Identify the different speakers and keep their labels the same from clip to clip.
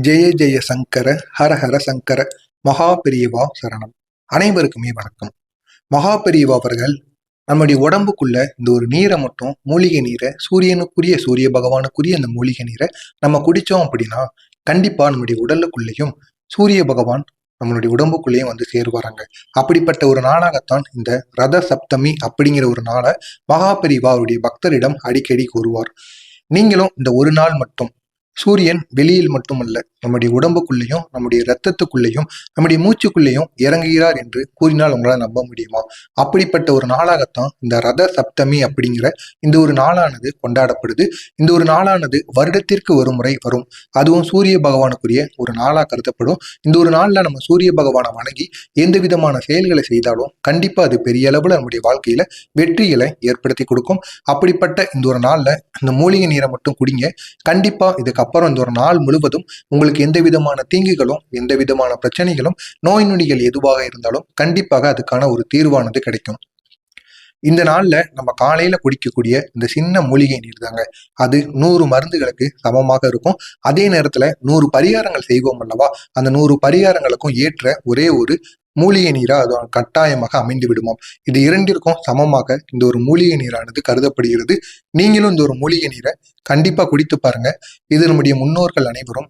Speaker 1: ஜெய ஜெய சங்கர ஹர ஹர சங்கர மகா பெரியவா சரணம். அனைவருக்குமே வணக்கம். மகா பெரியவா அவர்கள் நம்முடைய உடம்புக்குள்ள இந்த ஒரு நீரை மட்டும், மூலிகை நீரை, சூரிய பகவானுக்குரிய அந்த மூலிகை நீரை நம்ம குடிச்சோம் அப்படின்னா கண்டிப்பா நம்முடைய உடலுக்குள்ளேயும் சூரிய பகவான் நம்மளுடைய உடம்புக்குள்ளேயும் வந்து சேருவாராங்க. அப்படிப்பட்ட ஒரு நாளாகத்தான் இந்த ரத சப்தமி அப்படிங்கிற ஒரு நாளை மகா பெரியவா அவருடைய பக்தரிடம் அடிக்கடி கூறுவார். நீங்களும் இந்த ஒரு நாள் மட்டும் சூரியன் வெளியில் மட்டுமல்ல, நம்முடைய உடம்புக்குள்ளேயும் நம்முடைய இரத்தத்துக்குள்ளேயும் நம்முடைய மூச்சுக்குள்ளேயும் இறங்குகிறார் என்று கூறினால் உங்களால் நம்ப முடியுமா? அப்படிப்பட்ட ஒரு நாளாகத்தான் இந்த ரத சப்தமி அப்படிங்கிற இந்த ஒரு நாளானது கொண்டாடப்படுது. இந்த ஒரு நாளானது வருடத்திற்கு ஒரு முறை வரும். அதுவும் சூரிய பகவானுக்குரிய ஒரு நாளா கருதப்படும். இந்த ஒரு நாள்ல நம்ம சூரிய பகவானை வணங்கி எந்த விதமான செயல்களை செய்தாலும் கண்டிப்பா அது பெரிய அளவுல நம்முடைய வாழ்க்கையில வெற்றிகளை ஏற்படுத்தி கொடுக்கும். அப்படிப்பட்ட இந்த ஒரு நாள்ல இந்த மூலிகை நீரை மட்டும் குடிங்க. கண்டிப்பா இதுக்கு அப்புறம் இந்த ஒரு நாள் முழுவதும் உங்களுக்கு எந்த விதமான தீங்குகளும், எந்த விதமான பிரச்சனைகளும், நோய் நொடிகள் எதுவாக இருந்தாலும் கண்டிப்பாக அதுக்கான ஒரு தீர்வானது கிடைக்கும். இந்த நாள்ல நம்ம காலையில குடிக்கக்கூடிய இந்த சின்ன மூலிகை நீர் தாங்க, அது 100 மருந்துகளுக்கு சமமாக இருக்கும். அதே நேரத்துல 100 பரிகாரங்கள் செய்வோம் அல்லவா, அந்த 100 பரிகாரங்களுக்கும் ஏற்ற ஒரே ஒரு மூலிகை நீரா அது கட்டாயமாக அமைந்து விடுமாம். இது இரண்டிற்கும் சமமாக இந்த ஒரு மூலிகை நீரானது கருதப்படுகிறது. நீங்களும் இந்த ஒரு மூலிகை நீரை கண்டிப்பா குடித்து பாருங்க. இது நம்முடைய முன்னோர்கள் அனைவரும்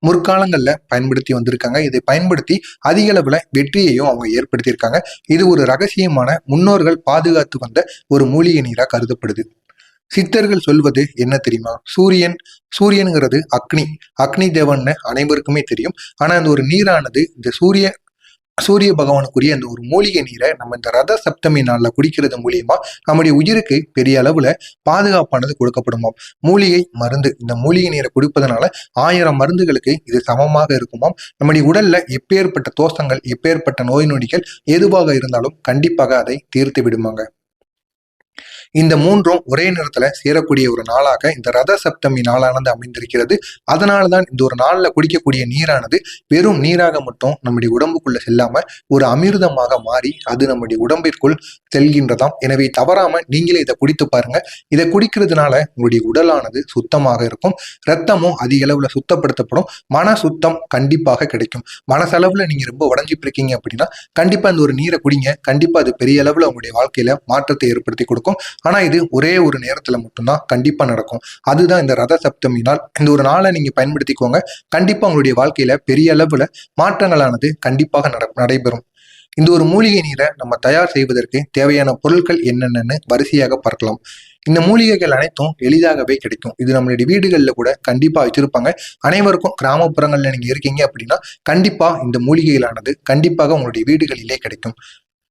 Speaker 1: முற்காலங்கள்ல பயன்படுத்தி வந்திருக்காங்க. இதை பயன்படுத்தி அதிக அளவுல வெற்றியையும் அவங்க ஏற்படுத்தியிருக்காங்க. இது ஒரு ரகசியமான முன்னோர்கள் பாதுகாத்து வந்த ஒரு மூலிகை நீரா கருதப்படுது. சித்தர்கள் சொல்வது என்ன தெரியுமா? சூரியனுங்கிறது அக்னி தேவன்னு அனைவருக்குமே தெரியும். ஆனா அந்த ஒரு நீரானது இந்த சூரிய பகவானுக்குரிய அந்த ஒரு மூலிகை நீரை நம்ம இந்த ரத சப்தமி நாள்ல குடிக்கிறது மூலியமா நம்முடைய உயிருக்கு பெரிய அளவுல பாதுகாப்பானது கொடுக்கப்படுமாம். மூலிகை மருந்து, இந்த மூலிகை நீரை குடிப்பதனால 1000 மருந்துகளுக்கு இது சமமாக இருக்குமாம். நம்முடைய உடல்ல எப்பேற்பட்ட தோஷங்கள், எப்பேற்பட்ட நோய் நொடிகள் எதுவாக இருந்தாலும் கண்டிப்பாக அதை தீர்த்து விடுமாங்க. இந்த மூன்றும் ஒரே நேரத்துல சேரக்கூடிய ஒரு நாளாக இந்த ரத சப்தமி நாளானது அமைந்திருக்கிறது. அதனாலதான் இந்த ஒரு நாள்ல குடிக்கக்கூடிய நீரானது வெறும் நீராக மட்டும் நம்முடைய உடம்புக்குள்ள செல்லாம ஒரு அமிர்தமாக மாறி அது நம்முடைய உடம்பிற்குள் செல்கின்றதாம். எனவே தவறாம நீங்களே இதை குடித்து பாருங்க. இதை குடிக்கிறதுனால உங்களுடைய உடலானது சுத்தமாக இருக்கும், ரத்தமும் அதிக அளவுல சுத்தப்படுத்தப்படும், மன சுத்தம் கண்டிப்பாக கிடைக்கும். மனசளவுல நீங்க ரொம்ப உடஞ்சிட்டு இருக்கீங்க அப்படின்னா கண்டிப்பா இந்த ஒரு நீரை குடிங்க. கண்டிப்பா அது பெரிய அளவுல உங்களுடைய வாழ்க்கையில மாற்றத்தை ஏற்படுத்தி கொடுக்கும். ஆனா இது ஒரே ஒரு நேரத்துல மட்டும்தான் கண்டிப்பா நடக்கும். அதுதான் இந்த ரத சப்தமி நாள். இந்த ஒரு நாளை நீங்க பயன்படுத்திக்கோங்க. கண்டிப்பா உங்களுடைய வாழ்க்கையில பெரிய அளவுல மாற்றங்களானது கண்டிப்பாக நடைபெறும். இந்த ஒரு மூலிகை நீரை நம்ம தயார் செய்வதற்கு தேவையான பொருட்கள் என்னென்னு வரிசையாக பார்க்கலாம். இந்த மூலிகைகள் அனைத்தும் எளிதாகவே கிடைக்கும். இது நம்மளுடைய வீடுகள்ல கூட கண்டிப்பா வச்சிருப்பாங்க. அனைவருக்கும் கிராமப்புறங்கள்ல நீங்க இருக்கீங்க அப்படின்னா கண்டிப்பா இந்த மூலிகைகளானது கண்டிப்பாக உங்களுடைய வீடுகளிலே கிடைக்கும்.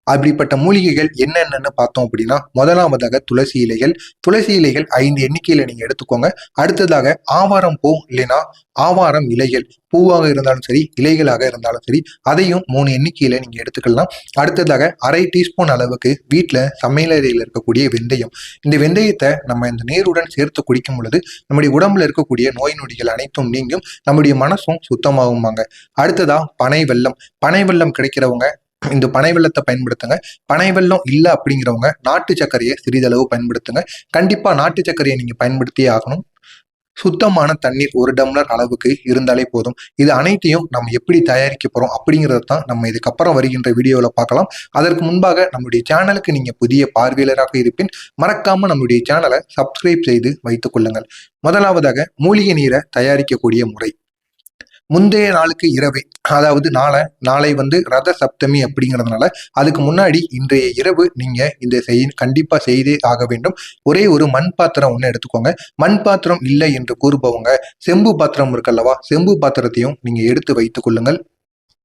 Speaker 1: அப்படிப்பட்ட மூலிகைகள் என்னென்னு பார்த்தோம் அப்படின்னா, முதலாவதாக துளசி இலைகள் 5 எண்ணிக்கையில நீங்க எடுத்துக்கோங்க. அடுத்ததாக ஆவாரம் பூ இல்லைன்னா ஆவாரம் இலைகள், பூவாக இருந்தாலும் சரி, இலைகளாக இருந்தாலும் சரி, அதையும் 3 எண்ணிக்கையில நீங்க எடுத்துக்கலாம். அடுத்ததாக 1/2 டீஸ்பூன் அளவுக்கு வீட்டுல சமையலறையில் இருக்கக்கூடிய வெந்தயம். இந்த வெந்தயத்தை நம்ம இந்த நீருடன் சேர்த்து குடிக்கும் பொழுது நம்முடைய உடம்புல இருக்கக்கூடிய நோய் நொடிகள் அனைத்தும் நீங்கும், நம்முடைய மனசும் சுத்தமாகுமாங்க. அடுத்ததா பனை வெல்லம் கிடைக்கிறவங்க இந்த பனை வெல்லத்தை பயன்படுத்துங்க. பனை வெல்லம் இல்லை அப்படிங்கிறவங்க நாட்டு சர்க்கரையை சிறிதளவு பயன்படுத்துங்க. கண்டிப்பா நாட்டு சர்க்கரையை நீங்க பயன்படுத்தியே ஆகணும். சுத்தமான தண்ணீர் 1 டம்ளர் அளவுக்கு இருந்தாலே போதும். இது அனைத்தையும் நம்ம எப்படி தயாரிக்க போறோம் அப்படிங்கிறத தான் நம்ம இதுக்கப்புறம் வருகின்ற வீடியோல பார்க்கலாம். அதற்கு முன்பாக நம்முடைய சேனலுக்கு நீங்க புதிய பார்வையாளராக இருப்பின் மறக்காம நம்முடைய சேனலை சப்ஸ்கிரைப் செய்து வைத்துக் கொள்ளுங்கள். முதலாவதாக மூலிகை நீரை தயாரிக்கக்கூடிய முறை. முந்தைய நாளுக்கு இரவே, அதாவது நாளை ரத சப்தமி அப்படிங்கிறதுனால அதுக்கு முன்னாடி இன்றைய இரவு நீங்க இந்த கண்டிப்பா செய்தே ஆக வேண்டும். ஒரே ஒரு மண் பாத்திரம் ஒண்ணு எடுத்துக்கோங்க. மண் பாத்திரம் இல்லை என்று கூறுபவங்க செம்பு பாத்திரம் இருக்கல்லவா, செம்பு பாத்திரத்தையும் நீங்க எடுத்து வைத்துக் கொள்ளுங்கள்.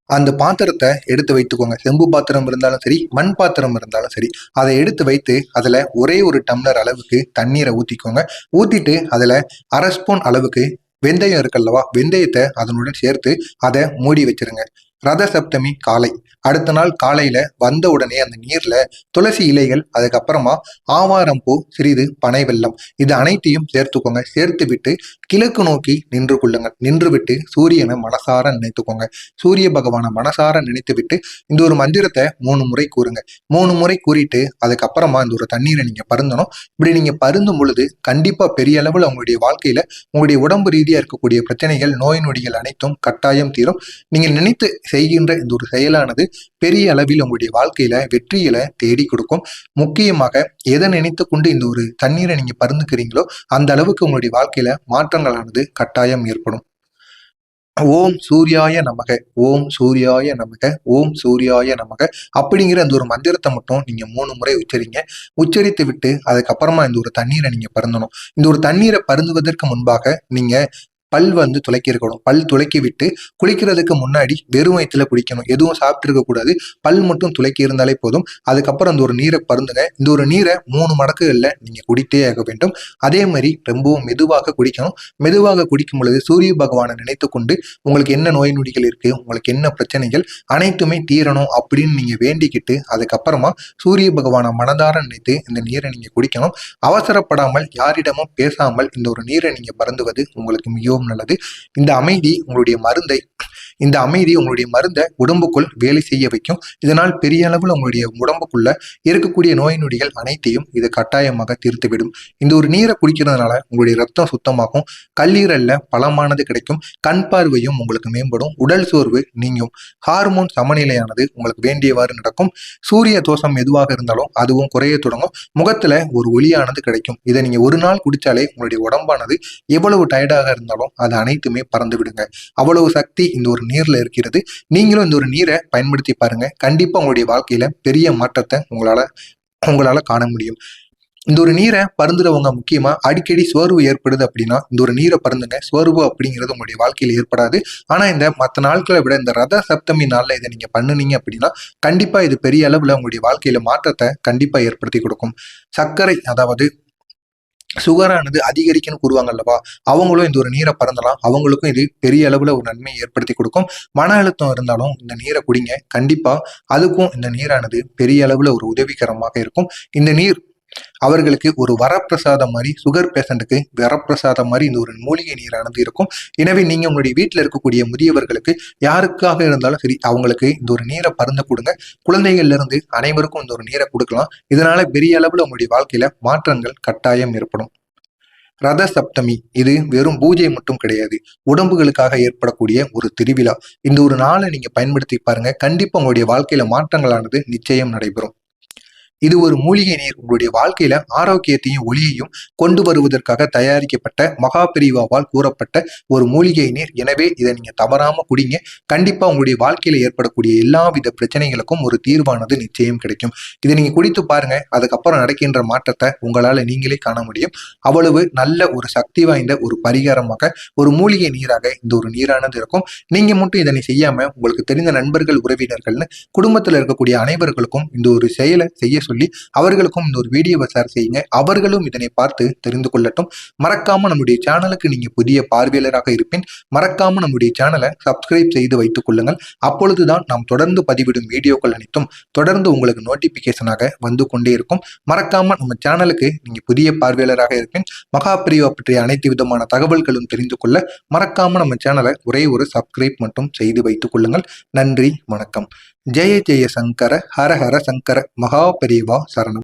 Speaker 1: அந்த பாத்திரத்தை எடுத்து வைத்துக்கோங்க. செம்பு பாத்திரம் இருந்தாலும் சரி, மண் பாத்திரம் இருந்தாலும் சரி, அதை எடுத்து வைத்து அதுல ஒரே ஒரு டம்ளர் அளவுக்கு தண்ணீரை ஊத்திக்கோங்க. ஊத்திட்டு அதுல 1/2 ஸ்பூன் அளவுக்கு வெந்தயம் இருக்கல்லவா, வெந்தயத்தை அதனுடன் சேர்த்து அதை மூடி வச்சிருங்க. ரத சப்தமி காலை. அடுத்த நாள் காலையில வந்த உடனே அந்த நீர்ல துளசி இலைகள், அதுக்கப்புறமா ஆவாரம் பூ, சிறிது பனை வெல்லம், இது அனைத்தையும் சேர்த்துக்கோங்க. சேர்த்து விட்டு கிழக்கு நோக்கி நின்று கொள்ளுங்கள். நின்று விட்டு சூரியனை மனசார நினைத்துக்கோங்க. சூரிய பகவானை மனசார நினைத்து விட்டு இந்த ஒரு மந்திரத்தை 3 முறை கூறுங்க. 3 முறை கூறிட்டு அதுக்கப்புறமா இந்த ஒரு தண்ணீரை நீங்க பருந்தணும். இப்படி நீங்க பருந்தும் பொழுது கண்டிப்பா பெரிய அளவில் உங்களுடைய வாழ்க்கையில உங்களுடைய உடம்பு ரீதியா இருக்கக்கூடிய பிரச்சனைகள், நோய் நொடிகள் அனைத்தும் கட்டாயம் தீரும். நீங்க நினைத்து செய்கின்ற இந்த ஒரு செயலானது பெரிய அளவில் உங்களுடைய வாழ்க்கையில வெற்றிகளை தேடி கொடுக்கும். முக்கியமாக எதை நினைத்து கொண்டு இந்த ஒரு தண்ணீரை நீங்க பருந்துக்கிறீங்களோ அந்த அளவுக்கு உங்களுடைய வாழ்க்கையில மாற்றங்களானது கட்டாயம் ஏற்படும். ஓம் சூர்யாய நமக, ஓம் சூர்யாய நமக, ஓம் சூர்யாய நமக அப்படிங்கிற அந்த ஒரு மந்திரத்தை மட்டும் நீங்க 3 முறை உச்சரிங்க. உச்சரித்து விட்டு அதுக்கப்புறமா இந்த ஒரு தண்ணீரை நீங்க பருந்தணும். இந்த ஒரு தண்ணீரை பருந்துவதற்கு முன்பாக நீங்க பல் துளைக்கி இருக்கணும். பல் துளைக்கி விட்டு குளிக்கிறதுக்கு முன்னாடி வெறும் வயிற்றுல குடிக்கணும். எதுவும் சாப்பிட்டு இருக்க கூடாது. பல் மட்டும் துளைக்கி இருந்தாலே போதும். அதுக்கப்புறம் அந்த ஒரு நீரை பருந்துங்க. இந்த ஒரு நீரை 3 மடக்குகள்ல நீங்க குடித்தே ஆக வேண்டும். அதே மாதிரி ரொம்பவும் மெதுவாக குடிக்கணும். மெதுவாக குடிக்கும் பொழுது சூரிய பகவானை நினைத்து கொண்டு உங்களுக்கு என்ன நோய் நொடிகள் இருக்கு, உங்களுக்கு என்ன பிரச்சனைகள் அனைத்துமே தீரணும் அப்படின்னு நீங்க வேண்டிக்கிட்டு அதுக்கப்புறமா சூரிய பகவானை மனதார நினைத்து இந்த நீரை நீங்க குடிக்கணும். அவசரப்படாமல் யாரிடமும் பேசாமல் இந்த ஒரு நீரை நீங்க பருந்துவது உங்களுக்கு மிகவும் நல்லது. இந்த அமைதி உங்களுடைய மருந்தை உடம்புக்குள் வேலை செய்ய வைக்கும். இதனால் பெரிய அளவில் உங்களுடைய உடம்புக்குள்ள இருக்கக்கூடிய நோய் நொடிகள் அனைத்தையும் இது கட்டாயமாக தீர்த்துவிடும். இந்த ஒரு நீரை குடிக்கிறதுனால உங்களுடைய ரத்தம் சுத்தமாகும், கல்லீரல்ல பலமானது கிடைக்கும், கண் பார்வையும் உங்களுக்கு மேம்படும், உடல் சோர்வு நீங்கும், ஹார்மோன் சமநிலையானது உங்களுக்கு வேண்டியவாறு நடக்கும். சூரிய தோஷம் எதுவாக இருந்தாலும் அதுவும் குறைய தொடங்கும். முகத்துல ஒரு ஒளியானது கிடைக்கும். இதை நீங்க ஒரு நாள் குடிச்சாலே உங்களுடைய உடம்பானது எவ்வளவு டயர்டாக இருந்தாலும் அது அனைத்துமே பறந்து விடுங்க. அவ்வளவு சக்தி இந்த ஒரு நீர்ல இருக்கிறது. நீங்களும் இந்த ஒரு நீரை பயன்படுத்தி பாருங்க. கண்டிப்பா உங்களுடைய வாழ்க்கையில பெரிய மாற்றத்தை உங்களால காண முடியும். இந்த ஒரு நீரை பருந்துறவங்க முக்கியமா அடிக்கடி சோர்வு ஏற்படுது அப்படின்னா இந்த ஒரு நீரை பருந்துங்க. சோர்வு அப்படிங்கிறது உங்களுடைய வாழ்க்கையில ஏற்படாது. ஆனா இந்த மற்ற நாட்களை விட இந்த ரத சப்தமி நாள்ல இதை நீங்க பண்ணுனீங்க அப்படின்னா கண்டிப்பா இது பெரிய அளவுல உங்களுடைய வாழ்க்கையில மாற்றத்தை கண்டிப்பா ஏற்படுத்தி கொடுக்கும். சர்க்கரை, அதாவது சுகரானது அதிகரிக்குன்னு கூறுவாங்க அல்லவா, அவங்களும் இந்த ஒரு நீரை பருந்தலாம். அவங்களுக்கும் இது பெரிய அளவுல ஒரு நன்மையை ஏற்படுத்தி கொடுக்கும். மன அழுத்தம் இருந்தாலும் இந்த நீரை குடிங்க. கண்டிப்பா அதுக்கும் இந்த நீரானது பெரிய அளவுல ஒரு உதவிகரமாக இருக்கும். இந்த நீர் அவர்களுக்கு ஒரு வரப்பிரசாதம் மாதிரி, சுகர் பேஷண்ட்டுக்கு வரப்பிரசாதம் மாதிரி இந்த ஒரு மூலிகை நீரானது இருக்கும். எனவே நீங்க உங்களுடைய வீட்டில் இருக்கக்கூடிய முதியவர்களுக்கு யாருக்காக இருந்தாலும் சரி அவங்களுக்கு இந்த ஒரு நீரை பருந்த கொடுங்க. குழந்தைகள்ல இருந்து அனைவருக்கும் இந்த ஒரு நீரை கொடுக்கலாம். இதனால பெரிய அளவுல உங்களுடைய வாழ்க்கையில மாற்றங்கள் கட்டாயம் ஏற்படும். ரத சப்தமி இது வெறும் பூஜை மட்டும் கிடையாது, உடம்புகளுக்காக ஏற்படக்கூடிய ஒரு திருவிழா. இந்த ஒரு நாளை நீங்க பயன்படுத்தி பாருங்க. கண்டிப்பா உங்களுடைய வாழ்க்கையில மாற்றங்களானது நிச்சயம் நடைபெறும். இது ஒரு மூலிகை நீர் உங்களுடைய வாழ்க்கையில ஆரோக்கியத்தையும் ஒளியையும் கொண்டு வருவதற்காக தயாரிக்கப்பட்ட மகா பிரிவாவால் கூறப்பட்ட ஒரு மூலிகை நீர். எனவே இதை நீங்க தவறாம குடிங்க. கண்டிப்பா உங்களுடைய வாழ்க்கையில ஏற்படக்கூடிய எல்லா வித பிரச்சனைகளுக்கும் ஒரு தீர்வானது நிச்சயம் கிடைக்கும். இதை நீங்க குடித்து பாருங்க. அதுக்கப்புறம் நடக்கின்ற மாற்றத்தை உங்களால நீங்களே காண முடியும். அவ்வளவு நல்ல ஒரு சக்தி வாய்ந்த ஒரு பரிகாரமாக, ஒரு மூலிகை நீராக இந்த ஒரு நீரானது இருக்கும். நீங்க மட்டும் இதனை செய்யாம உங்களுக்கு தெரிந்த நண்பர்கள், உறவினர்கள்னு குடும்பத்துல இருக்கக்கூடிய அனைவர்களுக்கும் இந்த ஒரு செயலை செய்ய சொல்லி அவர்களுக்கும் இந்த ஒரு வீடியோவை ஷேர் செய்யுங்க. அவர்களும் இதனை பார்த்து தெரிந்து கொள்ளட்டும். மறக்காம நம்முடைய சேனலுக்கு நீங்க புதிய பார்வையாளராக இருப்பின் மறக்காம நம்முடைய சேனலை சப்ஸ்கிரைப் செய்து வைத்துக் கொள்ளுங்கள். அப்பொழுதுதான் நாம் தொடர்ந்து பதிவிடும் வீடியோக்கள் அனைத்தும் தொடர்ந்து உங்களுக்கு நோட்டிபிகேஷனாக வந்து கொண்டே இருக்கும். மறக்காம நம்ம சேனலுக்கு நீங்க புதிய பார்வையாளராக இருப்பின் மகாபிரிவா பற்றிய அனைத்து விதமான தகவல்களும் தெரிந்து கொள்ள மறக்காம நம்ம சேனலை ஒரே ஒரு சப்ஸ்கிரைப் மட்டும் செய்து வைத்துக் கொள்ளுங்கள். நன்றி, வணக்கம். ஜெய ஜெய சங்கர, ஹர ஹர சங்கர, மகா பெரியவா சரணம்.